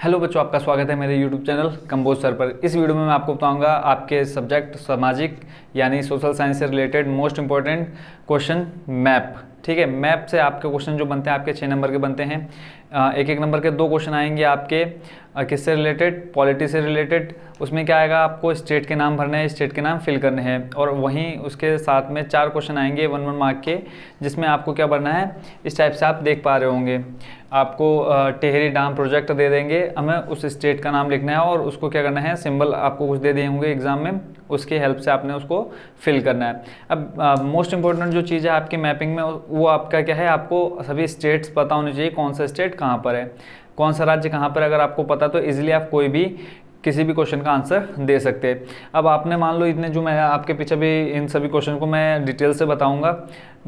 Hello बच्चों, आपका स्वागत है मेरे YouTube चैनल कंबोज सर पर। इस वीडियो में मैं आपको बताऊंगा आपके सब्जेक्ट सामाजिक यानी सोशल साइंस से related most important question map. ठीक है, मैप से आपके क्वेश्चन जो बनते हैं आपके 6 नंबर के बनते हैं। एक एक नंबर के 2 क्वेश्चन आएंगे आपके किससे रिलेटेड, पॉलिटी से रिलेटेड। उसमें क्या आएगा, आपको स्टेट के नाम भरने हैं, स्टेट के नाम फिल करने हैं। और वहीं उसके साथ में 4 क्वेश्चन आएंगे 1 1 मार्क के, जिसमें आपको क्या भरना है, इस टाइप से आप देख पा रहे होंगे। आपको टेहरी डैम प्रोजेक्ट दे देंगे, हमें उस स्टेट का नाम लिखना है और उसको क्या करना है, सिंबल आपको कुछ दे दिए होंगे एग्जाम में, उसकी हेल्प से आपने उसको फिल करना है। अब मोस्ट इंपॉर्टेंट जो चीज़ है आपकी मैपिंग में, वो आपका क्या है, आपको सभी स्टेट्स पता होनी चाहिए, कौन सा स्टेट कहाँ पर है, कौन सा राज्य कहाँ पर। अगर आपको पता तो इजीली आप कोई भी किसी भी क्वेश्चन का आंसर दे सकते हैं। अब आपने मान लो इतने जो मैं आपके पीछे भी इन सभी क्वेश्चन को मैं डिटेल से बताऊंगा,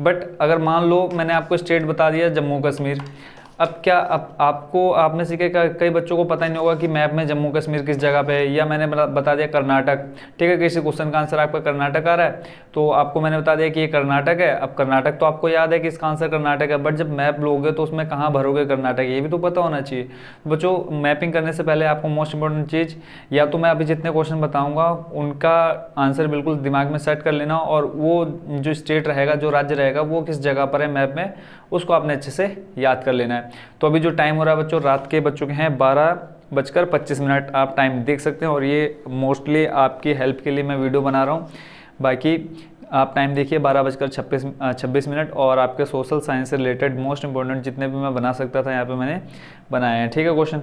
बट अगर मान लो मैंने आपको स्टेट बता दिया जम्मू कश्मीर, अब क्या आपको आपने सीखे कई बच्चों को पता ही नहीं होगा कि मैप में जम्मू कश्मीर किस जगह पे है, या मैंने बता दिया कर्नाटक। ठीक है, किसी क्वेश्चन का आंसर आपका कर्नाटक आ रहा है तो आपको मैंने बता दिया कि ये कर्नाटक है। अब कर्नाटक तो आपको याद है कि इसका आंसर कर्नाटक है, बट जब मैप लोगे तो उसमें कहाँ भरोगे कर्नाटक, ये भी तो पता होना चाहिए। बच्चों, मैपिंग करने से पहले आपको मोस्ट इंपॉर्टेंट चीज़, या तो मैं अभी जितने क्वेश्चन बताऊँगा उनका आंसर बिल्कुल दिमाग में सेट कर लेना, और वो जो स्टेट रहेगा, जो राज्य रहेगा, वो किस जगह पर है मैप में, उसको आपने अच्छे से याद कर लेना है। तो अभी जो टाइम हो रहा है बच्चों, रात के बच्चों के हैं 12:25। आप टाइम देख सकते हैं, और ये मोस्टली आपकी हेल्प के लिए मैं वीडियो बना रहा हूँ। बाकी आप टाइम देखिए 12:26। और आपके सोशल साइंस से रिलेटेड मोस्ट इंपॉर्टेंट जितने भी मैं बना सकता था यहाँ पे मैंने बनाए हैं। ठीक है, क्वेश्चन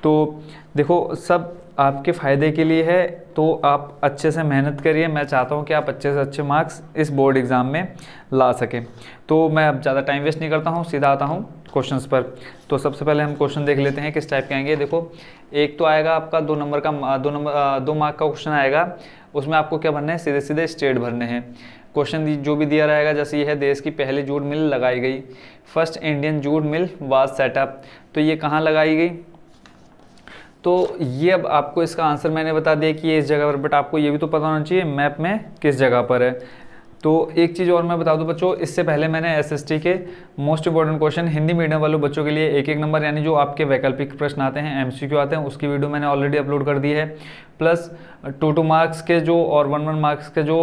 तो देखो सब आपके फ़ायदे के लिए है, तो आप अच्छे से मेहनत करिए। मैं चाहता हूँ कि आप अच्छे से अच्छे मार्क्स इस बोर्ड एग्ज़ाम में ला सकें। तो मैं अब ज़्यादा टाइम वेस्ट नहीं करता हूँ, सीधा आता हूँ क्वेश्चंस पर। तो सबसे पहले हम क्वेश्चन देख लेते हैं किस टाइप के आएंगे। देखो, एक तो आएगा आपका 2 मार्क का क्वेश्चन आएगा। उसमें आपको क्या भरना है, सीधे सीधे स्टेट भरने हैं। क्वेश्चन जो भी दिया रहेगा, जैसे ये है, देश की पहली जूट मिल लगाई गई, first Indian jute mill was setup, तो ये कहाँ लगाई गई। तो ये अब आपको इसका आंसर मैंने बता दिया कि ये इस जगह पर, बट आपको ये भी तो पता होना चाहिए मैप में किस जगह पर है। तो एक चीज़ और मैं बता दूं बच्चों, इससे पहले मैंने एसएसटी के most important question Hindi medium वालों बच्चों के लिए 1 1 नंबर, यानी जो आपके वैकल्पिक प्रश्न आते हैं, एमसीक्यू आते हैं, उसकी वीडियो मैंने ऑलरेडी अपलोड कर दी है। प्लस 2 मार्क्स के जो और 1 1 मार्क्स के जो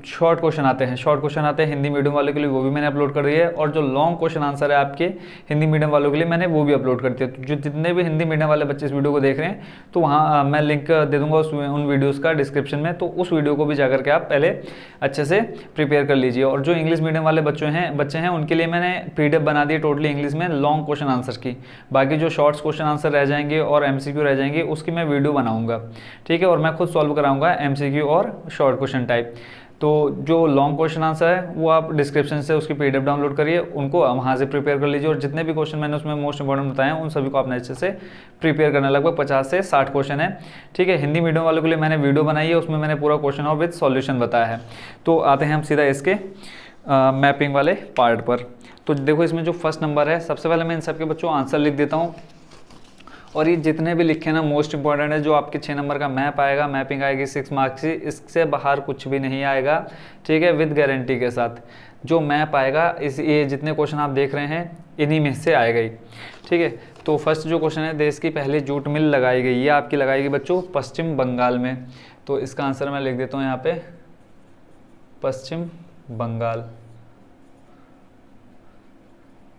शॉर्ट क्वेश्चन आते हैं हिंदी मीडियम वालों के लिए, वो भी मैंने अपलोड कर दिया है। और जो लॉन्ग क्वेश्चन आंसर है आपके हिंदी मीडियम वालों के लिए, मैंने वो भी अपलोड कर दिया। तो जो जितने भी हिंदी मीडियम वाले बच्चे इस वीडियो को देख रहे हैं, तो वहाँ मैं लिंक दे दूँगा उन वीडियोज़ का डिस्क्रिप्शन में, तो उस वीडियो को भी जाकर के आप पहले अच्छे से प्रिपेयर कर लीजिए। और जो इंग्लिश मीडियम वाले बच्चे हैं उनके लिए मैंने पीडीएफ बना दी टोटली इंग्लिश में लॉन्ग क्वेश्चन आंसर की। बाकी जो शॉर्ट्स क्वेश्चन आंसर रह जाएंगे और एमसीक्यू रह जाएंगे, उसकी मैं वीडियो बनाऊंगा। ठीक है, और मैं खुद सॉल्व कराऊंगा एमसीक्यू और शॉर्ट क्वेश्चन टाइप। तो जो लॉन्ग क्वेश्चन आंसर है वो आप डिस्क्रिप्शन से उसकी पीडीएफ डाउनलोड करिए, उनको वहाँ से प्रिपेयर कर लीजिए। और जितने भी क्वेश्चन मैंने उसमें मोस्ट इंपॉर्टेंट बताए हैं, उन सभी को आपने अच्छे से प्रिपेयर करना। लगभग 50 से 60 क्वेश्चन है। ठीक है, हिंदी मीडियम वालों के लिए मैंने वीडियो बनाई है, उसमें मैंने पूरा क्वेश्चन और विद सॉल्यूशन बताया है। तो आते हैं हम सीधा इसके मैपिंग वाले पार्ट पर। तो देखो, इसमें जो फर्स्ट नंबर है, सबसे पहले मैं इन सबके बच्चों आंसर लिख देता हूँ। और ये जितने भी लिखे ना मोस्ट इंपॉर्टेंट है। जो आपके 6 नंबर का मैप आएगा, मैपिंग आएगी 6 मार्क्स की, इससे बाहर कुछ भी नहीं आएगा। ठीक है, विद गारंटी के साथ जो मैप आएगा, ये जितने क्वेश्चन आप देख रहे हैं इन्हीं में से आएगा ही। ठीक है, तो फर्स्ट जो क्वेश्चन है, देश की पहली जूट मिल लगाई गई, ये आपकी लगाई गई बच्चों पश्चिम बंगाल में। तो इसका आंसर मैं लिख देता हूँ यहाँ पे, पश्चिम बंगाल।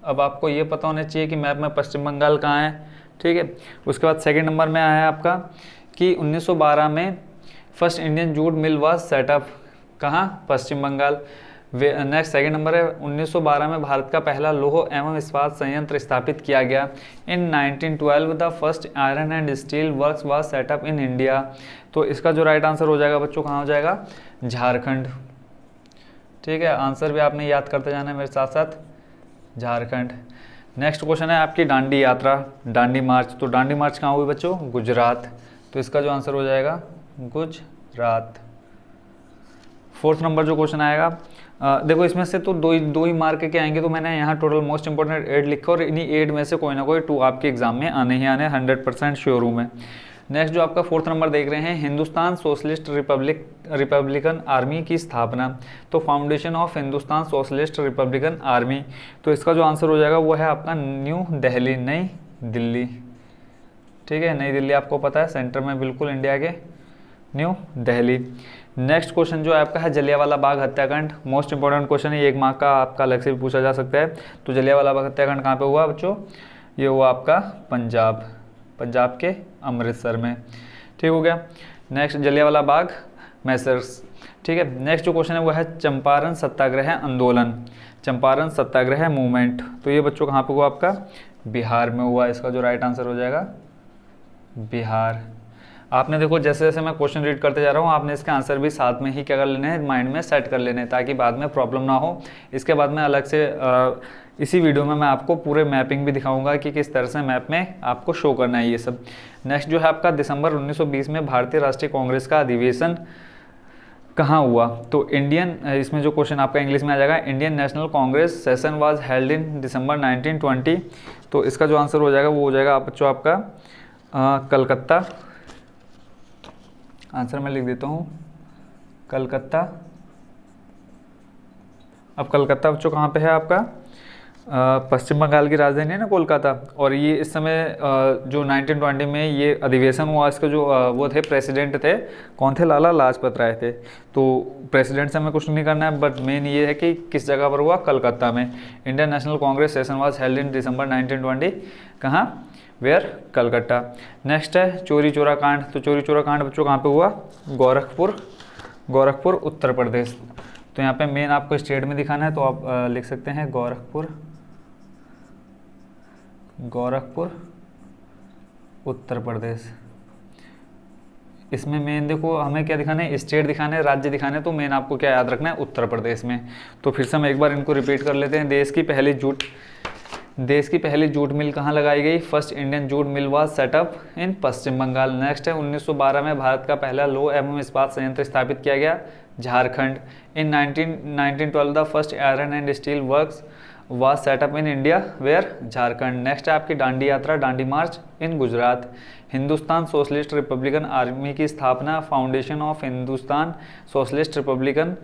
अब आपको ये पता होना चाहिए कि मैप में पश्चिम बंगाल कहाँ है। ठीक है, उसके बाद सेकंड नंबर में आया है आपका कि 1912 में first Indian jute mill was setup, कहाँ, पश्चिम बंगाल। नेक्स्ट सेकंड नंबर है, 1912 में भारत का पहला लौह एवं इस्पात संयंत्र स्थापित किया गया। इन 1912 the first iron and steel works was set up in India. तो इसका जो राइट आंसर हो जाएगा बच्चों, कहाँ हो जाएगा, झारखंड। ठीक है, आंसर भी आपने याद करते जाना है मेरे साथ साथ, झारखंड। नेक्स्ट क्वेश्चन है आपकी दांडी यात्रा, दांडी मार्च। तो दांडी मार्च कहाँ हुई बच्चों, गुजरात। तो इसका जो आंसर हो जाएगा गुजरात। फोर्थ नंबर जो क्वेश्चन आएगा, देखो इसमें से तो दो ही मार्क के आएंगे, तो मैंने यहाँ टोटल मोस्ट इंपॉर्टेंट 8 लिखा, और इन्हीं 8 में से कोई ना कोई 2 आपके एग्जाम में आने ही आने, 100% श्योर हूँ मैं। नेक्स्ट जो आपका फोर्थ नंबर देख रहे हैं, हिंदुस्तान सोशलिस्ट रिपब्लिकन आर्मी की स्थापना। तो foundation of Hindustan Socialist Republican army. तो इसका जो आंसर हो जाएगा वो है आपका न्यू दिल्ली, नई दिल्ली। ठीक है, नई दिल्ली आपको पता है सेंटर में बिल्कुल इंडिया के, न्यू दिल्ली। नेक्स्ट क्वेश्चन जो है आपका है जलियांवाला बाग हत्याकांड। मोस्ट इंपॉर्टेंट क्वेश्चन है, 1 मार्क का आपका अलग से भी पूछा जा सकता है। तो जलियांवाला बाग हत्याकांड कहाँ पे हुआ बच्चों? ये हुआ आपका पंजाब के अमृतसर में। ठीक हो गया। Next Jallianwala Bagh Messrs. ठीक है, नेक्स्ट जो क्वेश्चन है वो है चंपारण सत्याग्रह आंदोलन, चंपारण सत्याग्रह मूवमेंट। तो ये बच्चों कहाँ पे हुआ आपका? बिहार में हुआ। इसका जो राइट आंसर हो जाएगा बिहार। आपने देखो जैसे जैसे मैं क्वेश्चन रीड करते जा रहा हूँ, आपने इसके आंसर भी साथ में ही क्या कर लेने हैं, माइंड में सेट कर लेने हैं, ताकि बाद में प्रॉब्लम ना हो। इसके बाद में अलग से इसी वीडियो में मैं आपको पूरे मैपिंग भी दिखाऊंगा कि किस तरह से मैप में आपको शो करना है ये सब। नेक्स्ट जो है आपका दिसंबर 1920 में भारतीय राष्ट्रीय कांग्रेस का अधिवेशन कहाँ हुआ? तो इंडियन, इसमें जो क्वेश्चन आपका इंग्लिश में आ जाएगा, Indian National Congress session was held in December 1920। तो इसका जो आंसर हो जाएगा वो हो जाएगा बच्चों आपका कलकत्ता। आंसर मैं लिख देता हूँ कलकत्ता। अब कलकत्ता बच्चों कहाँ पे है आपका? पश्चिम बंगाल की राजधानी है ना कोलकाता। और ये इस समय जो 1920 में ये अधिवेशन हुआ, इसका जो वो थे प्रेसिडेंट थे, कौन थे? लाला लाजपत राय थे। तो प्रेसिडेंट से हमें कुछ नहीं करना है, बट मेन ये है कि किस जगह पर हुआ? कलकत्ता में। Indian National Congress session was held in December 1920। कहाँ? वेयर? कलकत्ता। नेक्स्ट है चोरी चोरा कांड। तो चोरी चोरा कांड बच्चों कहाँ पे हुआ? गोरखपुर उत्तर प्रदेश। तो यहाँ पे मेन आपको स्टेट में दिखाना है, तो आप लिख सकते हैं गोरखपुर उत्तर प्रदेश। इसमें मेन देखो हमें क्या दिखाना है? स्टेट दिखाना है, राज्य दिखाना है। तो मेन आपको क्या याद रखना है? उत्तर प्रदेश में। तो फिर से हम एक बार इनको रिपीट कर लेते हैं। देश की पहली जूट मिल कहाँ लगाई गई? First Indian jute mill was set up in Paschim Bengal. Next है 1912 में भारत का पहला लौह एवं इस्पात संयंत्र स्थापित किया गया, Jharkhand. In 1912 the first iron and steel works was set up in India, where? Jharkhand. Next है आपकी दांडी यात्रा, Dandi march in Gujarat. Hindustan Socialist Republican Army की स्थापना, foundation of Hindustan Socialist Republican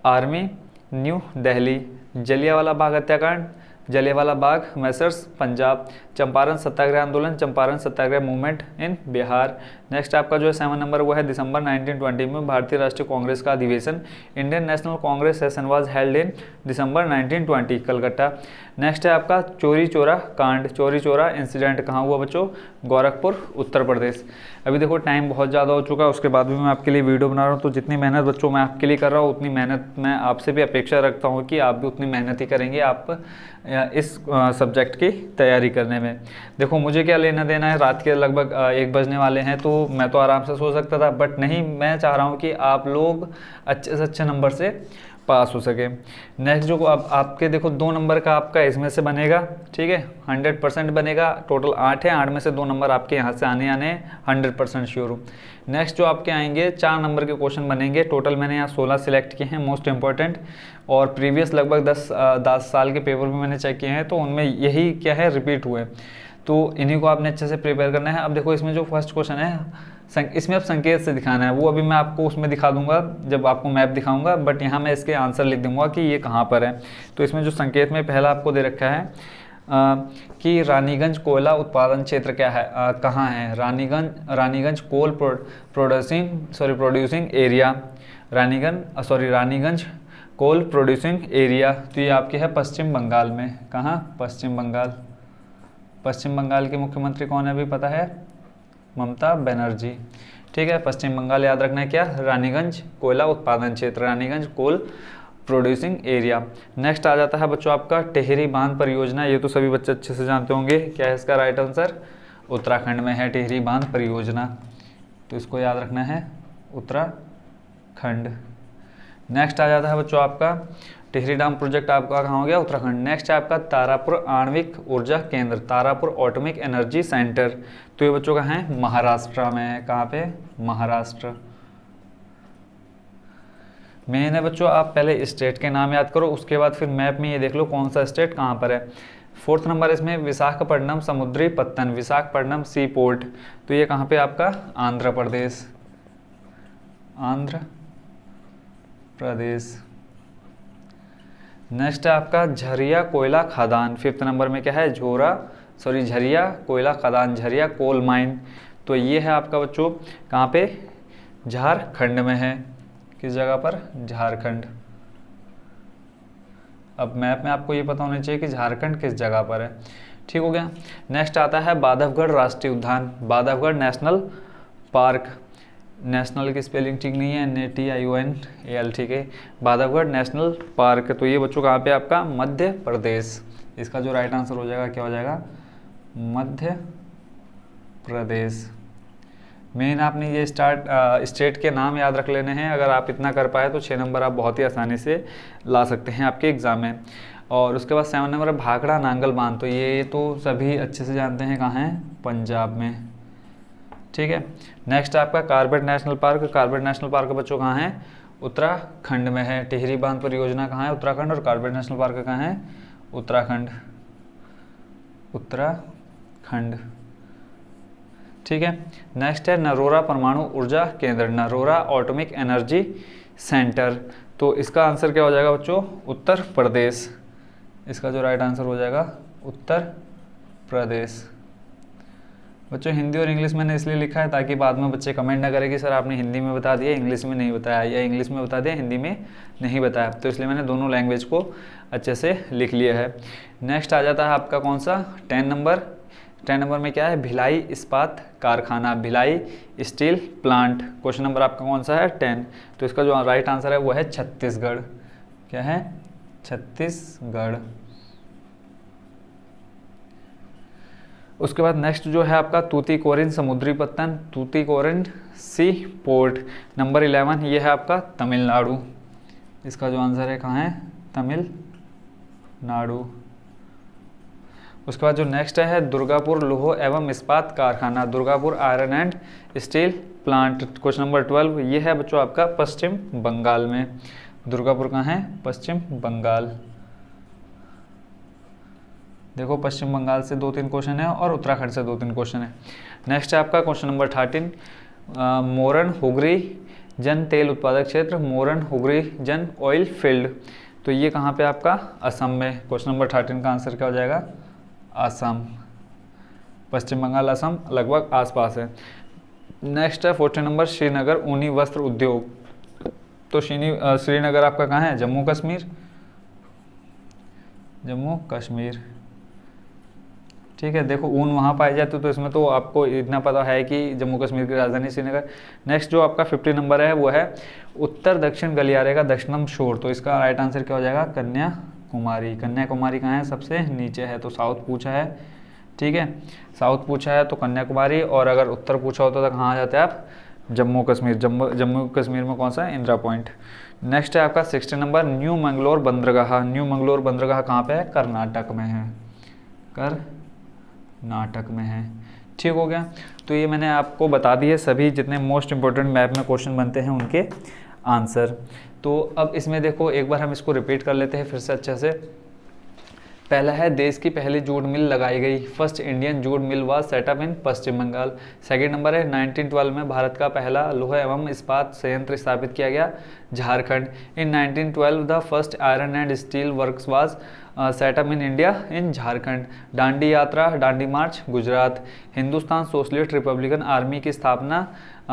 Army, new Delhi. Jallianwala Bagh हत्याकांड, जलियांवाला बाग मैसर्स पंजाब। चंपारण सत्याग्रह आंदोलन, Champaran Satyagraha movement in Bihar. Next आपका जो है 7 नंबर वो है दिसंबर 1920 में भारतीय राष्ट्रीय कांग्रेस का अधिवेशन, Indian National Congress session was held in December 1920, Calcutta. Next है आपका चोरी चोरा कांड, चोरी चोरा इंसिडेंट कहाँ हुआ बच्चों? गोरखपुर उत्तर प्रदेश। अभी देखो टाइम बहुत ज़्यादा हो चुका है, उसके बाद भी मैं आपके लिए वीडियो बना रहा हूँ। तो जितनी मेहनत बच्चों मैं आपके लिए कर रहा हूँ, उतनी मेहनत मैं आपसे भी अपेक्षा रखता हूँ कि आप भी उतनी मेहनत ही करेंगे आप इस सब्जेक्ट की तैयारी करने में। देखो मुझे क्या लेना देना है, रात के लगभग 1 बजने वाले हैं, तो मैं तो आराम से सो सकता था, बट नहीं, मैं चाह रहा हूँ कि आप लोग अच्छे से अच्छे नंबर से पास हो सके। नेक्स्ट जो अब आपके देखो 2 नंबर का आपका इसमें से बनेगा, ठीक है, 100% बनेगा। टोटल 8 है, 8 में से 2 नंबर आपके यहाँ से आने 100% श्योर हूँ। नेक्स्ट जो आपके आएंगे 4 नंबर के क्वेश्चन बनेंगे। टोटल मैंने यहाँ 16 सिलेक्ट किए हैं मोस्ट इंपॉर्टेंट, और प्रीवियस लगभग 10 साल के पेपर भी मैंने चेक किए हैं, तो उनमें यही क्या है रिपीट हुए। तो इन्हीं को आपने अच्छे से प्रिपेयर करना है। अब देखो इसमें जो फर्स्ट क्वेश्चन है, इसमें अब संकेत से दिखाना है, वो अभी मैं आपको उसमें दिखा दूंगा जब आपको मैप दिखाऊंगा, बट यहाँ मैं इसके आंसर लिख दूंगा कि ये कहाँ पर है। तो इसमें जो संकेत में पहला आपको दे रखा है कि रानीगंज कोयला उत्पादन क्षेत्र क्या है, कहाँ है? Raniganj coal producing area, Raniganj coal producing area. तो ये आपके है पश्चिम बंगाल में। कहाँ? पश्चिम बंगाल। पश्चिम बंगाल के मुख्यमंत्री कौन है अभी पता है? ममता बनर्जी। ठीक है, पश्चिम बंगाल याद रखना है क्या? रानीगंज कोयला उत्पादन क्षेत्र, Raniganj coal producing area. Next आ जाता है बच्चों आपका टिहरी बांध परियोजना। ये तो सभी बच्चे अच्छे से जानते होंगे, क्या है इसका राइट आंसर? उत्तराखंड में है टिहरी बांध परियोजना, तो इसको याद रखना है उत्तराखंड। नेक्स्ट आ जाता है बच्चों आपका टिहरी डैम प्रोजेक्ट, आपका कहाँ हो गया? उत्तराखंड। नेक्स्ट है आपका तारापुर आणविक ऊर्जा केंद्र, तारापुर एटॉमिक एनर्जी सेंटर। तो ये बच्चों का है महाराष्ट्र में है। कहाँ पे? महाराष्ट्र। मेन है बच्चों, आप पहले स्टेट के नाम याद करो, उसके बाद फिर मैप में ये देख लो कौन सा स्टेट कहाँ पर है। 4th नंबर इसमें विशाखापट्टनम समुद्री पत्तन, विशाखापट्टनम सी पोर्ट। तो ये कहाँ पे आपका? आंध्र प्रदेश, आंध्र प्रदेश। नेक्स्ट है आपका झरिया कोयला खदान। 5th नंबर में क्या है? सॉरी झरिया कोयला खदान, झरिया कोल माइन। तो ये है आपका बच्चों कहाँ पे, झारखंड में है। किस जगह पर, झारखंड। अब मैप में आपको ये पता होना चाहिए कि झारखंड किस जगह पर है। ठीक हो गया। नेक्स्ट आता है बांधवगढ़ राष्ट्रीय उद्यान, बांधवगढ़ नेशनल पार्क। नेशनल की स्पेलिंग ठीक नहीं है, NATIONAL, ठीक है। बांधवगढ़ नेशनल पार्क, तो ये बच्चों कहाँ पे आपका, मध्य प्रदेश। इसका जो राइट आंसर हो जाएगा क्या हो जाएगा, मध्य प्रदेश। मेन आपने ये स्टेट के नाम याद रख लेने हैं। अगर आप इतना कर पाए तो 6 नंबर आप बहुत ही आसानी से ला सकते हैं आपके एग्ज़ाम में। और उसके बाद 7 नंबर है भाखड़ा नांगल बांध। तो ये तो सभी अच्छे से जानते हैं कहाँ है, पंजाब में। ठीक है। नेक्स्ट आपका Corbett national park, Corbett national park बच्चों कहाँ है, उत्तराखंड में है। टिहरी बांध परियोजना कहाँ है, उत्तराखंड। और कार्बेट नेशनल पार्क कहाँ है, उत्तराखंड, उत्तराखंड। ठीक है। नेक्स्ट है नरोरा परमाणु ऊर्जा केंद्र, नरोरा एटॉमिक एनर्जी सेंटर। तो इसका आंसर क्या हो जाएगा बच्चों, उत्तर प्रदेश। इसका जो राइट आंसर हो जाएगा उत्तर प्रदेश। बच्चों हिंदी और इंग्लिश मैंने इसलिए लिखा है ताकि बाद में बच्चे कमेंट ना करें कि सर आपने हिंदी में बता दिया इंग्लिश में नहीं बताया, या इंग्लिश में बता दिया हिंदी में नहीं बताया। तो इसलिए मैंने दोनों लैंग्वेज को अच्छे से लिख लिया है। नेक्स्ट आ जाता है आपका कौन सा, 10 नंबर। 10 नंबर में क्या है, भिलाई इस्पात कारखाना, Bhilai steel plant. Question number आपका कौन सा है, 10। तो इसका जो राइट आंसर है वो है छत्तीसगढ़। क्या है, छत्तीसगढ़। उसके बाद नेक्स्ट जो है आपका तूतीकोरिन समुद्री पत्तन, तूतीकोरिन सी पोर्ट। नंबर 11 ये है आपका तमिलनाडु। इसका जो आंसर है कहाँ है, तमिलनाडु। उसके बाद जो नेक्स्ट है दुर्गापुर लौह एवं इस्पात कारखाना, Durgapur iron and steel plant. Question number 12 ये है बच्चों आपका पश्चिम बंगाल में। दुर्गापुर कहाँ है, पश्चिम बंगाल। देखो पश्चिम बंगाल से 2-3 क्वेश्चन है और उत्तराखंड से 2-3 क्वेश्चन है। नेक्स्ट है आपका क्वेश्चन नंबर 13 मोरन हुगरी जन तेल उत्पादक क्षेत्र, मोरन हुगरी जन ऑयल फील्ड। तो ये कहाँ पे आपका, असम में। क्वेश्चन नंबर 13 का आंसर क्या हो जाएगा, असम। पश्चिम बंगाल असम लगभग आसपास है। नेक्स्ट है 14 नंबर श्रीनगर ऊनी वस्त्र उद्योग। तो श्रीनगर आपका कहाँ है, जम्मू कश्मीर, जम्मू कश्मीर। ठीक है। देखो ऊन वहाँ पाए जाते तो इसमें तो आपको इतना पता है कि जम्मू कश्मीर की राजधानी श्रीनगर। नेक्स्ट जो आपका 50 नंबर है वो है उत्तर दक्षिण गलियारे का दक्षिणम शोर। तो इसका राइट आंसर क्या हो जाएगा, कन्याकुमारी। कन्याकुमारी कहाँ है, सबसे नीचे है। तो साउथ पूछा है, ठीक है, साउथ पूछा है तो कन्याकुमारी। और अगर उत्तर पूछा होता तो कहाँ आ जाते हैं आप, जम्मू कश्मीर। जम्मू कश्मीर में कौन सा है, इंदिरा पॉइंट। नेक्स्ट है आपका 60 नंबर न्यू मंगलोर बंदरगाह। न्यू मंगलोर बंदरगाह कहाँ पे है, कर्नाटक में है, कर्नाटक में है। ठीक हो गया। तो ये मैंने आपको बता दिए सभी जितने मोस्ट इंपॉर्टेंट मैप में क्वेश्चन बनते हैं उनके आंसर। तो अब इसमें देखो एक बार हम इसको रिपीट कर लेते हैं फिर से अच्छे से। पहला है देश की पहली जूट मिल लगाई गई, first Indian jute mill was set up in Paschim Bengal. Second number है 1912 में भारत का पहला लोहा एवं इस्पात संयंत्र स्थापित किया गया, Jharkhand. In 1912 the first iron and steel works was set up in India in Jharkhand. Dandi यात्रा, Dandi march, Gujarat. Hindustan Socialist Republican Army की स्थापना,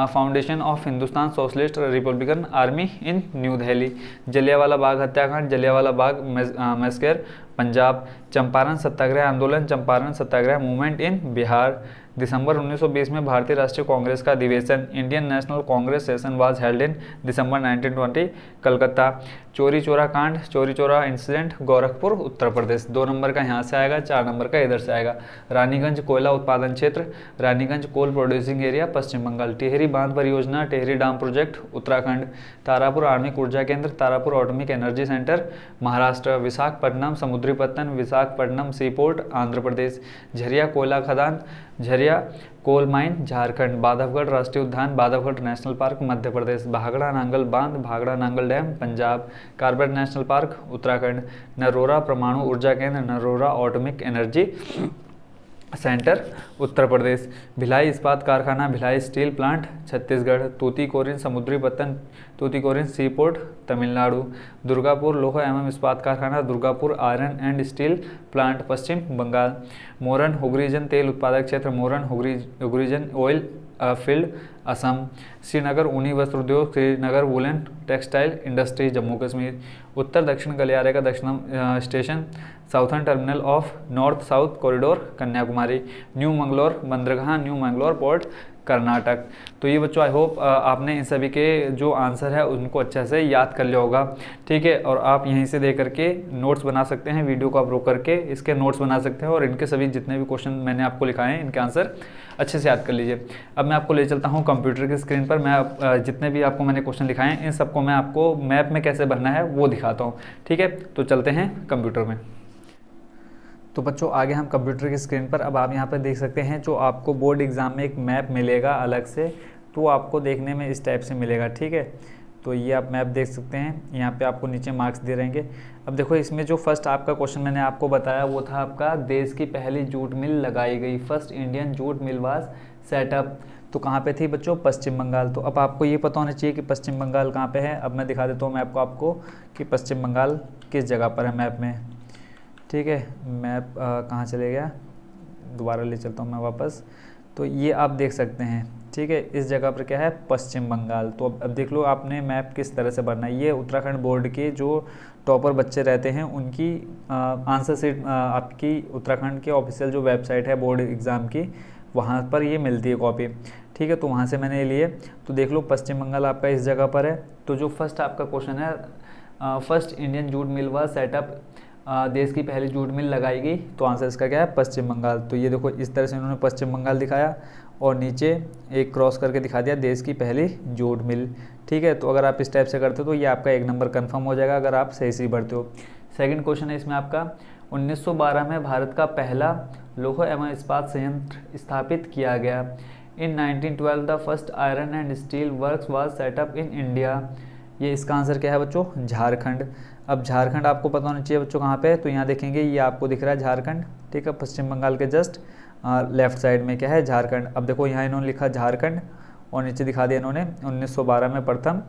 foundation of Hindustan Socialist Republican Army in new Delhi. Jallianwala Bagh हत्याकांड, जलियांवाला बाग मैसेकर, पंजाब। चंपारण सत्याग्रह आंदोलन, चंपारण सत्याग्रह मूवमेंट इन बिहार। दिसंबर 1920 में भारतीय राष्ट्रीय कांग्रेस का अधिवेशन, Indian National Congress session was held in December 1920, Calcutta. चोरी चोरा कांड, चोरी चोरा इंसिडेंट, गोरखपुर, उत्तर प्रदेश। 2 नंबर का यहाँ से आएगा, 4 नंबर का इधर से आएगा। रानीगंज कोयला उत्पादन क्षेत्र, Raniganj coal producing area, Paschim Bengal. Tehri बांध परियोजना, टिहरी डैम प्रोजेक्ट, उत्तराखंड। तारापुर आर्मिक ऊर्जा केंद्र, Tarapur atomic energy centre, Maharashtra. Visakhapatnam समुद्री पत्तन, विशाखापट्टनम सी पोर्ट, आंध्र प्रदेश। झरिया कोयला खदान, झरिया कोल माइन, झारखंड। बांधवगढ़ राष्ट्रीय उद्यान, बांधवगढ़ नेशनल पार्क, मध्य प्रदेश। भाखड़ा नांगल बांध, Bhakra Nangal dam, Punjab. Corbett national park, Uttarakhand. Narora परमाणु ऊर्जा केंद्र, Narora atomic energy centre, Uttar प्रदेश। भिलाई इस्पात कारखाना, भिलाई स्टील प्लांट, छत्तीसगढ़। तूतीकोरिन समुद्री पत्तन, तूतीकोरिन सी पोर्ट, तमिलनाडु। दुर्गापुर लोहा एवं इस्पात कारखाना, Durgapur iron and steel plant, Paschim Bengal. Moran Hugrijan तेल उत्पादक क्षेत्र, मोरन हुगरीजन ऑयल फील्ड असम। श्रीनगर ऊनी वस्त्र उद्योग, Srinagar woollen textile industry Jammu Kashmir. उत्तर दक्षिण गलियारे का दक्षिणम station, southern terminal of north south corridor Kanyakumari. New Mangalore बंदरगाह, न्यू मंगलोर पोर्ट कर्नाटक। तो ये बच्चों आई होप आपने इन सभी के जो आंसर है उनको अच्छे से याद कर लिया होगा, ठीक है। और आप यहीं से देख करके नोट्स बना सकते हैं, वीडियो को आप रोक करके इसके नोट्स बना सकते हैं और इनके सभी जितने भी क्वेश्चन मैंने आपको लिखाए हैं इनके आंसर अच्छे से याद कर लीजिए। अब मैं आपको ले चलता हूँ कंप्यूटर की स्क्रीन पर। मैं जितने भी आपको मैंने क्वेश्चन लिखाए हैं इन सबको मैं आपको मैप में कैसे भरना है वो दिखाता हूँ, ठीक है। तो चलते हैं कंप्यूटर में। तो बच्चों आगे हम कंप्यूटर की स्क्रीन पर, अब आप यहाँ पर देख सकते हैं जो आपको बोर्ड एग्ज़ाम में एक मैप मिलेगा अलग से, तो आपको देखने में इस टाइप से मिलेगा, ठीक है। तो ये आप मैप देख सकते हैं, यहाँ पे आपको नीचे मार्क्स दे रहेंगे। अब देखो इसमें जो फर्स्ट आपका क्वेश्चन मैंने आपको बताया वो था आपका देश की पहली जूट मिल लगाई गई, first Indian jute mill was setup. तो कहाँ पे थी बच्चों? पश्चिम बंगाल। तो अब आपको ये पता होना चाहिए कि पश्चिम बंगाल कहाँ पे है। अब मैं दिखा देता हूँ मैप को आपको कि पश्चिम बंगाल किस जगह पर है मैप में, ठीक है। मैप कहाँ चले गया, दोबारा ले चलता हूँ मैं वापस। तो ये आप देख सकते हैं, ठीक है, इस जगह पर क्या है? पश्चिम बंगाल। तो अब देख लो आपने मैप किस तरह से भरना है। ये उत्तराखंड बोर्ड के जो टॉपर बच्चे रहते हैं उनकी आंसर शीट आपकी उत्तराखंड के ऑफिशियल जो वेबसाइट है बोर्ड एग्ज़ाम की, वहाँ पर ये मिलती है कॉपी, ठीक है। तो वहाँ से मैंने लिए, तो देख लो पश्चिम बंगाल आपका इस जगह पर है। तो जो फर्स्ट आपका क्वेश्चन है, first Indian jute mill was setup, देश की पहली जूट मिल लगाई गई, तो आंसर इसका क्या है? पश्चिम बंगाल। तो ये देखो इस तरह से इन्होंने पश्चिम बंगाल दिखाया और नीचे एक क्रॉस करके दिखा दिया देश की पहली जूट मिल, ठीक है। तो अगर आप इस टाइप से करते हो तो ये आपका 1 नंबर कंफर्म हो जाएगा अगर आप सही से भरते हो। सेकंड क्वेश्चन है इसमें आपका, 1912 में भारत का पहला लौह एवं इस्पात संयंत्र स्थापित किया गया। इन 1912 the first iron and steel works was set up in India. ये इसका आंसर क्या है बच्चों? झारखंड। अब झारखंड आपको पता होना चाहिए बच्चों कहाँ पे है, तो यहाँ देखेंगे ये आपको दिख रहा है झारखंड, ठीक है। पश्चिम बंगाल के जस्ट लेफ्ट साइड में क्या है? झारखंड। अब देखो यहाँ इन्होंने लिखा झारखंड और नीचे दिखा दिया इन्होंने 1912 में प्रथम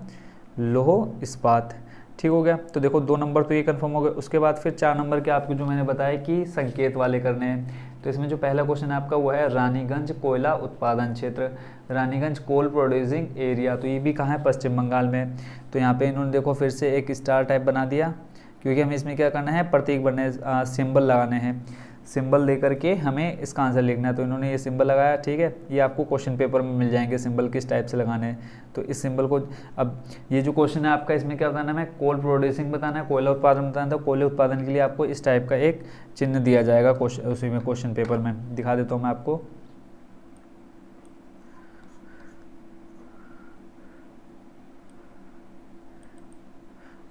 लौह इस्पात, ठीक हो गया। तो देखो 2 नंबर तो ये कंफर्म हो गए। उसके बाद फिर 4 नंबर के आपको जो मैंने बताया कि संकेत वाले करने हैं। तो इसमें जो पहला क्वेश्चन है आपका वो है रानीगंज कोयला उत्पादन क्षेत्र, रानीगंज कोल प्रोड्यूसिंग एरिया। तो ये भी कहाँ है? पश्चिम बंगाल में। तो यहाँ पे इन्होंने देखो फिर से एक स्टार टाइप बना दिया, क्योंकि हमें इसमें क्या करना है? प्रतीक बनने, सिंबल लगाने हैं। सिंबल दे करके हमें इसका आंसर लिखना है। तो इन्होंने ये सिंबल लगाया, ठीक है। ये आपको क्वेश्चन पेपर में मिल जाएंगे सिंबल किस टाइप से लगाने हैं। तो इस सिंबल को, अब ये जो क्वेश्चन है आपका इसमें क्या बताना है? कोल प्रोड्यूसिंग बताना है, कोयला उत्पादन बताना है। तो कोयले उत्पादन के लिए आपको इस टाइप का एक चिन्ह दिया जाएगा उसी में क्वेश्चन पेपर में। दिखा देता हूँ मैं आपको।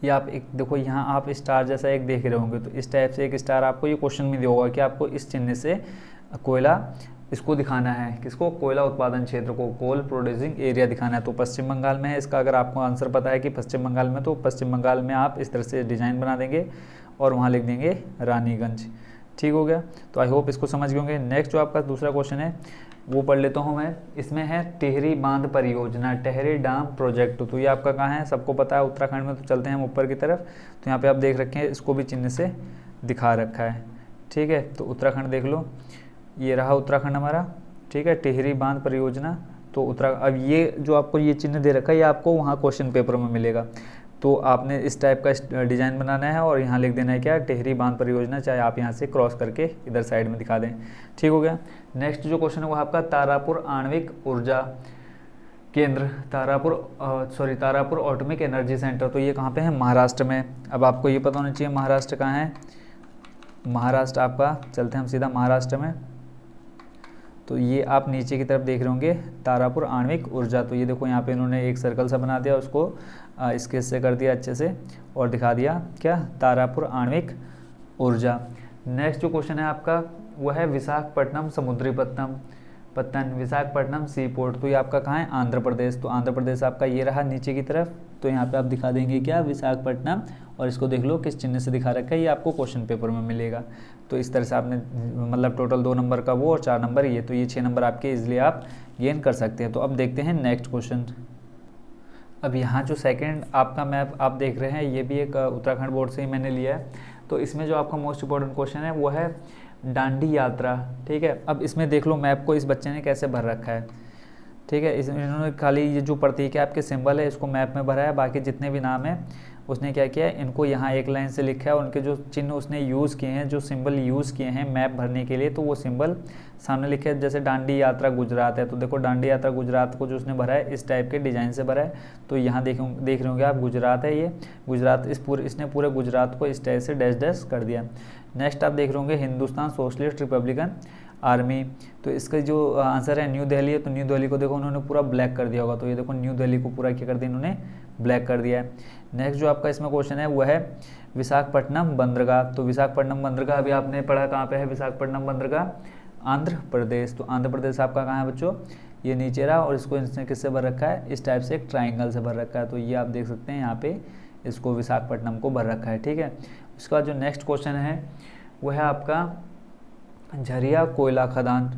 ये आप एक देखो यहाँ आप स्टार जैसा एक देख रहे होंगे, तो इस टाइप से एक स्टार आपको ये क्वेश्चन में दिया होगा कि आपको इस चिन्ह से कोयला इसको दिखाना है, किसको? कोयला उत्पादन क्षेत्र को, कोल प्रोड्यूसिंग एरिया दिखाना है। तो पश्चिम बंगाल में है इसका, अगर आपको आंसर पता है कि पश्चिम बंगाल में, तो पश्चिम बंगाल में आप इस तरह से डिज़ाइन बना देंगे और वहाँ लिख देंगे रानीगंज, ठीक हो गया। तो आई होप इसको समझ गए होंगे। नेक्स्ट जो आपका दूसरा क्वेश्चन है वो पढ़ लेता हूँ मैं। इसमें है टिहरी बांध परियोजना, टिहरी डैम प्रोजेक्ट। तो ये आपका कहाँ है? सबको पता है उत्तराखंड में। तो चलते हैं हम ऊपर की तरफ। तो यहाँ पे आप देख रखे हैं, इसको भी चिन्ह से दिखा रखा है, ठीक है। तो उत्तराखंड देख लो, ये रहा उत्तराखंड हमारा, ठीक है। टिहरी बांध परियोजना, तो अब ये जो आपको ये चिन्ह दे रखा है ये आपको वहाँ क्वेश्चन पेपर में मिलेगा। तो आपने इस टाइप का डिज़ाइन बनाना है और यहाँ लिख देना है क्या? टिहरी बांध परियोजना, चाहे आप यहाँ से क्रॉस करके इधर साइड में दिखा दें, ठीक हो गया। नेक्स्ट जो क्वेश्चन है वो आपका तारापुर आणविक ऊर्जा केंद्र, तारापुर ऑटोमिक एनर्जी सेंटर। तो ये कहाँ पे है? महाराष्ट्र में। अब आपको ये पता होना चाहिए महाराष्ट्र कहाँ है। महाराष्ट्र आपका, चलते हैं हम सीधा महाराष्ट्र में। तो ये आप नीचे की तरफ देख रहे होंगे तारापुर आणविक ऊर्जा। तो ये देखो यहाँ पे इन्होंने एक सर्कल सा बना दिया, उसको स्केच से कर दिया अच्छे से और दिखा दिया क्या? तारापुर आणविक ऊर्जा। नेक्स्ट जो क्वेश्चन है आपका वो है विशाखापट्टनम समुद्री पत्तन, विशाखापट्टनम सी पोर्ट। तो ये आपका कहाँ है? आंध्र प्रदेश। तो आंध्र प्रदेश आपका ये रहा नीचे की तरफ। तो यहाँ पे आप दिखा देंगे क्या? विशाखापट्टनम, और इसको देख लो किस चिन्ह से दिखा रखा है, ये आपको क्वेश्चन पेपर में मिलेगा। तो इस तरह से आपने मतलब टोटल 2 नंबर का वो और 4 नंबर ये, तो ये 6 नंबर आपके इजीली आप गेन कर सकते हैं। तो अब देखते हैं नेक्स्ट क्वेश्चन। अब यहाँ जो सेकंड आपका मैप आप देख रहे हैं ये भी एक उत्तराखंड बोर्ड से ही मैंने लिया है। तो इसमें जो आपका मोस्ट इंपॉर्टेंट क्वेश्चन है वो है दांडी यात्रा, ठीक है। अब इसमें देख लो मैप को इस बच्चे ने कैसे भर रखा है, ठीक है। इन्होंने खाली ये जो प्रतीक है आपके सिंबल है इसको मैप में भरा है, बाकी जितने भी नाम है उसने क्या किया है इनको यहाँ एक लाइन से लिखा है, उनके जो चिन्ह उसने यूज़ किए हैं, जो सिंबल यूज़ किए हैं मैप भरने के लिए, तो वो सिंबल सामने लिखे हैं। जैसे दांडी यात्रा गुजरात है, तो देखो दांडी यात्रा गुजरात को जो उसने भरा है इस टाइप के डिज़ाइन से भरा है। तो यहाँ देख रहे होंगे आप गुजरात है, ये गुजरात इसने पूरे गुजरात को इस टाइप से डैश डैश कर दिया। नेक्स्ट आप देख रहे होंगे हिंदुस्तान सोशलिस्ट रिपब्लिकन आर्मी, तो इसका जो आंसर है न्यू दिल्ली है, तो न्यू दिल्ली को देखो उन्होंने पूरा ब्लैक कर दिया होगा, तो ये देखो न्यू दिल्ली को पूरा क्या कर दिया इन्होंने ब्लैक कर दिया है। नेक्स्ट जो आपका इसमें क्वेश्चन है वह है विशाखापट्टनम बंदरगाह, तो विशाखापट्टनम बंदरगाह अभी आपने पढ़ा कहाँ पे है विशाखापट्टनम बंदरगाह, आंध्र प्रदेश। तो आंध्र प्रदेश आपका कहाँ है बच्चों, ये नीचे रहा, और इसको इसने किससे भर रखा है, इस टाइप से एक ट्राइंगल से भर रखा है, तो ये आप देख सकते हैं यहाँ पे इसको विशाखापट्टनम को भर रखा है, ठीक है। उसके बाद जो नेक्स्ट क्वेश्चन है वह है आपका झरिया कोयला खदान,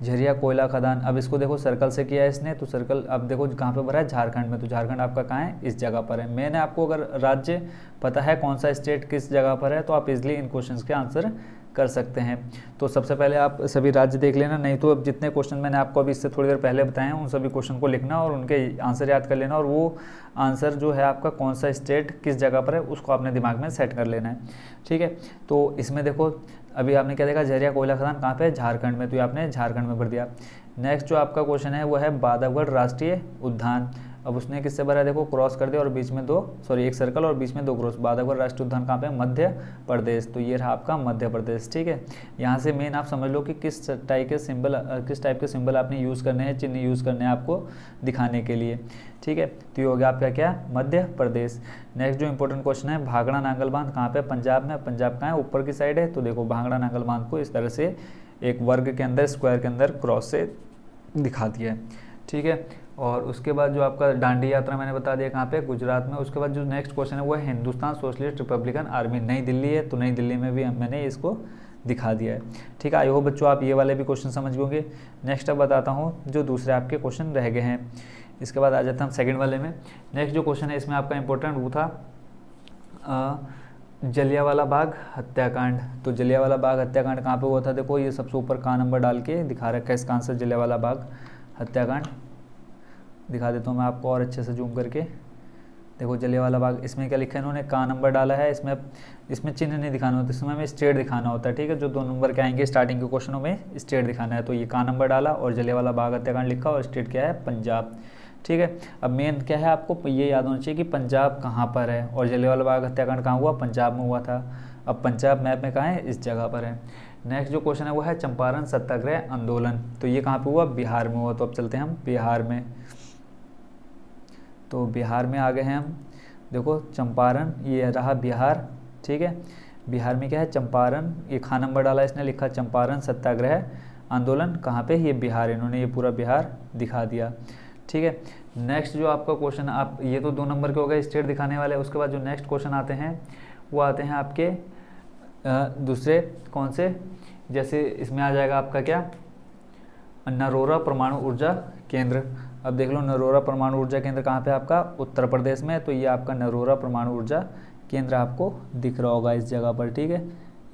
झरिया कोयला खदान। अब इसको देखो सर्कल से किया है इसने, तो सर्कल अब देखो कहाँ पे भरा है, झारखंड में, तो झारखंड आपका कहाँ है, इस जगह पर है। मैंने आपको अगर राज्य पता है कौन सा स्टेट किस जगह पर है तो आप इजीली इन क्वेश्चंस के आंसर कर सकते हैं। तो सबसे पहले आप सभी राज्य देख लेना, नहीं तो अब जितने क्वेश्चन मैंने आपको अभी इससे थोड़ी देर पहले बताए हैं उन सभी क्वेश्चन को लिखना और उनके आंसर याद कर लेना, और वो आंसर जो है आपका कौन सा स्टेट किस जगह पर है उसको आपने दिमाग में सेट कर लेना है, ठीक है। तो इसमें देखो अभी आपने क्या देखा, झरिया कोयला खदान कहाँ पे है, झारखंड में, तो ये आपने झारखंड में भर दिया। नेक्स्ट जो आपका क्वेश्चन है वो है बांधवगढ़ राष्ट्रीय उद्यान, अब उसने किससे भरा है, देखो क्रॉस कर दिया और बीच में एक सर्कल और बीच में 2 क्रॉस। बांधवगढ़ राष्ट्रीय उद्यान कहाँ पे, मध्य प्रदेश, तो ये रहा आपका मध्य प्रदेश, ठीक है। यहाँ से मेन आप समझ लो कि किस टाइप के सिंबल आपने यूज़ करने हैं, चिन्ह यूज़ करने हैं आपको दिखाने के लिए, ठीक है। तो ये हो गया आपका क्या, मध्य प्रदेश। नेक्स्ट जो इंपॉर्टेंट क्वेश्चन है भांगड़ा नांगल बांध कहाँ पे, पंजाब में, पंजाब कहाँ है, ऊपर की साइड है, तो देखो भांगड़ा नांगल बांध को इस तरह से एक वर्ग के अंदर स्क्वायर के अंदर क्रॉस से दिखा दिया है, ठीक है। और उसके बाद जो आपका दांडी यात्रा मैंने बता दिया कहाँ पे, गुजरात में। उसके बाद जो नेक्स्ट क्वेश्चन है वो है हिंदुस्तान सोशलिस्ट रिपब्लिकन आर्मी, नई दिल्ली है, तो नई दिल्ली में भी मैंने इसको दिखा दिया है, ठीक है। आई होप बच्चों आप ये वाले भी क्वेश्चन समझ गए। नेक्स्ट अब बताता हूँ जो दूसरे आपके क्वेश्चन रह गए हैं, इसके बाद आ जाता हम सेकंड वाले में। नेक्स्ट जो क्वेश्चन है इसमें आपका इंपॉर्टेंट वो था जलियांवाला बाग हत्याकांड, तो जलियांवाला बाग हत्याकांड कहाँ पे हुआ था, देखो ये सबसे ऊपर का नंबर डाल के दिखा रखा है इसका आंसर, जलियांवाला बाग हत्याकांड। दिखा देता हूँ मैं आपको और अच्छे से जूम करके, देखो जलियांवाला बाग, इसमें क्या लिखा है इन्होंने, का नंबर डाला है, इसमें चिन्ह नहीं दिखाना होता, इसमें हमें स्टेट दिखाना होता है, ठीक है। जो 2 नंबर के आएंगे स्टार्टिंग के क्वेश्चनों में स्टेट दिखाना है, तो ये का नंबर डाला और जलियांवाला बाग हत्याकांड लिखा और स्टेट क्या है, पंजाब, ठीक है। अब मेन क्या है आपको ये याद होना चाहिए कि पंजाब कहाँ पर है, और जलियांवाला बाग हत्याकांड कहाँ हुआ, पंजाब में हुआ था। अब पंजाब मैप में कहाँ है, इस जगह पर है। नेक्स्ट जो क्वेश्चन है वो है चंपारण सत्याग्रह आंदोलन, तो ये कहाँ पे हुआ, बिहार में हुआ। तो अब चलते हैं हम बिहार में, तो बिहार में आ गए हैं हम, देखो चंपारण ये रहा बिहार, ठीक है। बिहार में क्या है, चंपारण, ये खा नंबर डाला इसने, लिखा चंपारण सत्याग्रह आंदोलन कहाँ पे, ये बिहार, इन्होंने ये पूरा बिहार दिखा दिया, ठीक है। नेक्स्ट जो आपका क्वेश्चन, आप ये तो 2 नंबर के हो गए स्टेट दिखाने वाले। उसके बाद जो नेक्स्ट क्वेश्चन आते हैं वो आते हैं आपके दूसरे कौन से, जैसे इसमें आ जाएगा आपका क्या, नरोरा परमाणु ऊर्जा केंद्र। अब देख लो नरोरा परमाणु ऊर्जा केंद्र कहाँ पे आपका, उत्तर प्रदेश में, तो ये आपका नरोरा परमाणु ऊर्जा केंद्र आपको दिख रहा होगा इस जगह पर, ठीक है,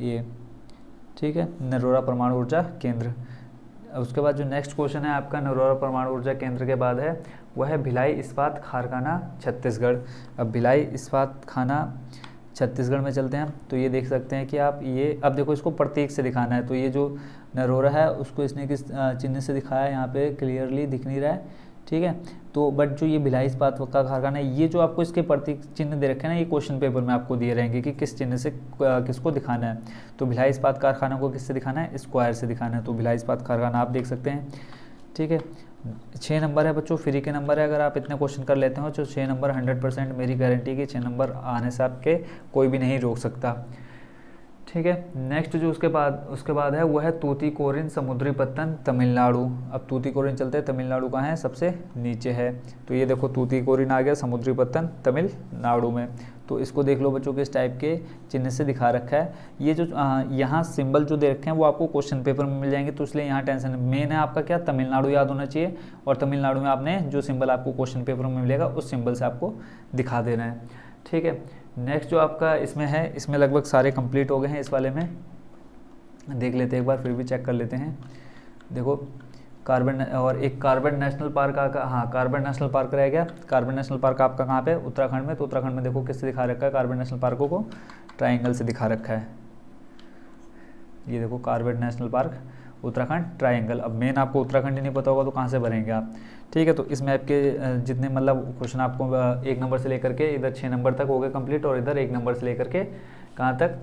ये, ठीक है, नरोरा परमाणु ऊर्जा केंद्र। उसके बाद जो नेक्स्ट क्वेश्चन है आपका नरोरा परमाणु ऊर्जा केंद्र के बाद है वह है भिलाई इस्पात कारखाना छत्तीसगढ़। अब भिलाई इस्पात खाना छत्तीसगढ़ में चलते हैं, तो ये देख सकते हैं कि आप ये, अब देखो इसको प्रतीक से दिखाना है, तो ये जो नरोरा है उसको इसने किस चिन्ह से दिखाया है, यहाँ पे क्लियरली दिख नहीं रहा है, ठीक है। तो बट जो ये भिलाई इस्पात का कारखाना है, ये जो आपको इसके प्रतीक चिन्ह दे रखे हैं ना, ये क्वेश्चन पेपर में आपको दिए रहेंगे कि किस चिन्ह से किसको दिखाना है। तो भिलाई इस्पात कारखाना को किससे दिखाना है, स्क्वायर से दिखाना है, तो भिलाई इस्पात कारखाना आप देख सकते हैं, ठीक है। 6 नंबर है बच्चों, फ्री के नंबर है, अगर आप इतने क्वेश्चन कर लेते हो तो 6 नंबर 100% मेरी गारंटी कि 6 नंबर आने से आपके कोई भी नहीं रोक सकता, ठीक है। नेक्स्ट जो उसके बाद है वह है तूतीकोरिन समुद्री पत्तन तमिलनाडु। अब तूतीकोरिन चलते हैं, तमिलनाडु कहाँ है, सबसे नीचे है, तो ये देखो तूतीकोरिन आ गया, समुद्री पत्तन तमिलनाडु में। तो इसको देख लो बच्चों किस टाइप के चिन्ह से दिखा रखा है। ये जो यहाँ सिंबल जो दे रखे हैं वो आपको क्वेश्चन पेपर में मिल जाएंगे, तो इसलिए यहाँ टेंशन मेन है आपका क्या, तमिलनाडु याद होना चाहिए, और तमिलनाडु में आपने जो सिंबल आपको क्वेश्चन पेपर में मिलेगा उस सिंबल से आपको दिखा देना है, ठीक है। नेक्स्ट जो आपका इसमें है, इसमें लगभग सारे कंप्लीट हो गए हैं इस वाले में। देख लेते हैं एक बार, फिर भी चेक कर लेते हैं। देखो कार्बन और एक कार्बन नेशनल पार्क हाँ कार्बन नेशनल पार्क रह गया। कार्बन नेशनल पार्क आपका कहाँ पे, उत्तराखंड में। तो उत्तराखंड में देखो किससे दिखा रखा है कार्बन नेशनल पार्कों को, ट्राइंगल से दिखा रखा है। ये देखो carbon national park Uttarakhand triangle. अब मेन आपको उत्तराखंड ही नहीं पता होगा तो कहाँ से भरेंगे आप, ठीक है। तो इस मैप के जितने मतलब क्वेश्चन आपको 1 नंबर से लेकर के इधर 6 नंबर तक हो गए कंप्लीट, और इधर 1 नंबर से लेकर के कहाँ तक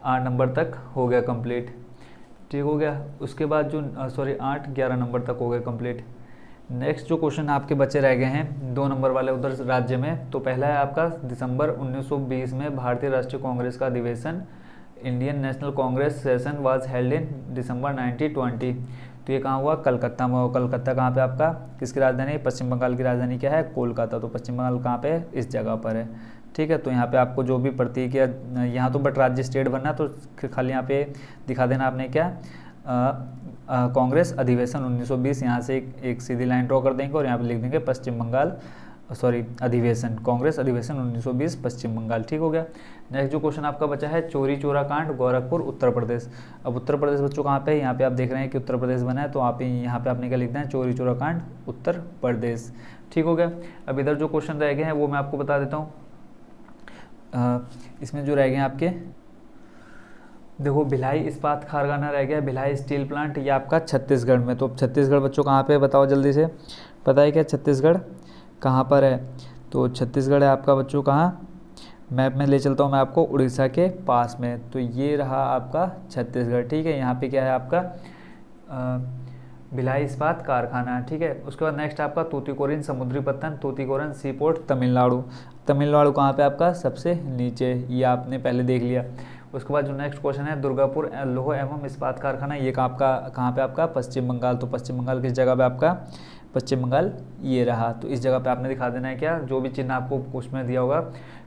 8 नंबर तक हो गया कंप्लीट, ठीक हो गया। उसके बाद जो 8-11 नंबर तक हो गए कंप्लीट। नेक्स्ट जो क्वेश्चन आपके बच्चे रह गए हैं 2 नंबर वाले उधर राज्य में, तो पहला है आपका दिसंबर 1920 में भारतीय राष्ट्रीय कांग्रेस का अधिवेशन, Indian National Congress session was held in December 1920। तो ये कहाँ हुआ, कलकत्ता में हुआ। कलकत्ता कहाँ पे आपका, किसकी राजधानी, पश्चिम बंगाल की राजधानी क्या है, कोलकाता। तो पश्चिम बंगाल कहाँ पे है, इस जगह पर है, ठीक है। तो यहाँ पे आपको जो भी प्रतीक या यहाँ तो बट राज्य स्टेट बनना है, तो खाली यहाँ पे दिखा देना आपने क्या, कांग्रेस अधिवेशन 1920, यहाँ से एक सीधी लाइन ड्रॉ कर देंगे और यहाँ पे लिख देंगे पश्चिम बंगाल अधिवेशन, कांग्रेस अधिवेशन 1920 पश्चिम बंगाल, ठीक हो गया। नेक्स्ट जो क्वेश्चन आपका बचा है चोरी चोरा कांड गोरखपुर उत्तर प्रदेश। अब उत्तर प्रदेश बच्चों कहाँ पे है, यहाँ पे आप देख रहे हैं कि उत्तर प्रदेश बना है, तो आप यहाँ पे आपने क्या लिखना है, चोरी चोरा कांड उत्तर प्रदेश, ठीक हो गया। अब इधर जो क्वेश्चन रह गए हैं वो मैं आपको बता देता हूँ। इसमें जो रह गए हैं आपके, देखो भिलाई इस्पात कारखाना रह गया, भिलाई स्टील प्लांट, ये आपका छत्तीसगढ़ में। तो छत्तीसगढ़ बच्चों कहाँ पे बताओ जल्दी से, पता है क्या छत्तीसगढ़ कहाँ पर है, तो छत्तीसगढ़ है आपका बच्चों कहाँ, मैप में ले चलता हूँ मैं आपको, उड़ीसा के पास में। तो ये रहा आपका छत्तीसगढ़, ठीक है। यहाँ पे क्या है आपका भिलाई इस्पात कारखाना, ठीक है। उसके बाद नेक्स्ट आपका तूतीकोरिन समुद्री पत्तन, तूतीकोरिन सी पोर्ट तमिलनाडु। तमिलनाडु कहाँ पे आपका, सबसे नीचे, ये आपने पहले देख लिया। उसके बाद जो नेक्स्ट क्वेश्चन है दुर्गापुर लौह एवं इस्पात कारखाना, ये कहाँ पे आपका, पश्चिम बंगाल। तो पश्चिम बंगाल किस जगह पे आपका, पश्चिम बंगाल ये रहा। तो इस जगह पे आपने दिखा देना है क्या, जो भी चिन्ह आपको उसमें दिया होगा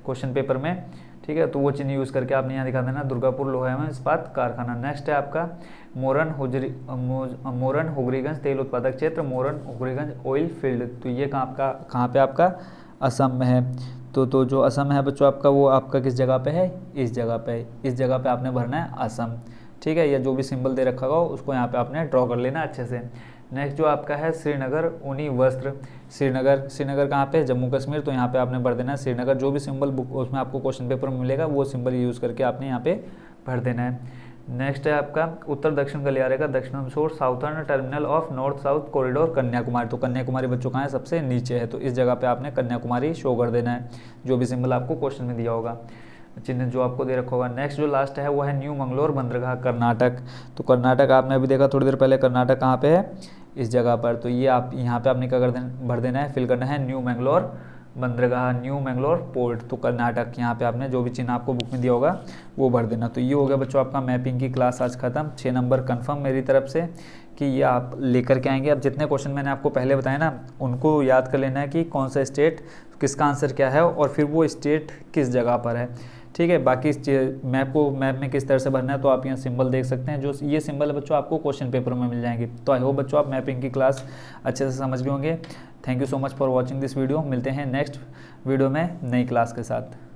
क्वेश्चन पेपर में, ठीक है। तो वो चिन्ह यूज़ करके आपने यहाँ दिखा देना दुर्गापुर लोहा एवं इस्पात कारखाना। नेक्स्ट है आपका मोरन हुगरीगंज तेल उत्पादक क्षेत्र, मोरन हुगरीगंज ऑयल फील्ड। तो ये कहाँ पे आपका असम में है। तो जो असम है बच्चों आपका, वो आपका किस जगह पे है, इस जगह पे। इस जगह पे आपने भरना है असम, ठीक है। या जो भी सिंबल दे रखा होगा उसको यहाँ पे आपने ड्रॉ कर लेना अच्छे से। नेक्स्ट जो आपका है श्रीनगर ऊनी वस्त्र, श्रीनगर कहाँ पे, जम्मू कश्मीर। तो यहाँ पे आपने भर देना है श्रीनगर। जो भी सिंबल बुक उसमें आपको क्वेश्चन पेपर में मिलेगा वो सिंबल यूज़ करके आपने यहाँ पे भर देना है। नेक्स्ट है आपका उत्तर दक्षिण गलियारे का दक्षिण छोर, southern terminal of north south corridor Kanyakumari. तो कन्याकुमारी बच्चों कहाँ है, सबसे नीचे है। तो इस जगह पे आपने कन्याकुमारी शो कर देना है, जो भी सिंबल आपको क्वेश्चन में दिया होगा, चिन्ह जो आपको दे रखा होगा। नेक्स्ट जो लास्ट है वो है न्यू मंगलोर बंदरगाह कर्नाटक। तो कर्नाटक आपने अभी देखा थोड़ी देर पहले, कर्नाटक कहाँ पे है, इस जगह पर। तो ये आप यहाँ पे आपने क्या कर देना, भर देना है, फिल करना है न्यू मंगलोर बंदरगाह, न्यू मंगलोर पोर्ट। तो कर्नाटक यहाँ पे आपने जो भी चिन्ह आपको बुक में दिया होगा वो भर देना। तो ये हो गया बच्चों आपका मैपिंग की क्लास आज खत्म। 6 नंबर कंफर्म मेरी तरफ से कि ये आप लेकर के आएंगे। अब जितने क्वेश्चन मैंने आपको पहले बताए ना, उनको याद कर लेना है कि कौन सा स्टेट किसका आंसर क्या है और फिर वो स्टेट किस जगह पर है, ठीक है। बाकी इस मैप में किस तरह से भरना है तो आप यहाँ सिंबल देख सकते हैं, जो ये सिंबल है बच्चों आपको क्वेश्चन पेपर में मिल जाएंगे। तो आई होप बच्चों आप मैपिंग की क्लास अच्छे से समझ गए होंगे। Thank you so much for watching this video. मिलते हैं नेक्स्ट वीडियो में नई क्लास के साथ।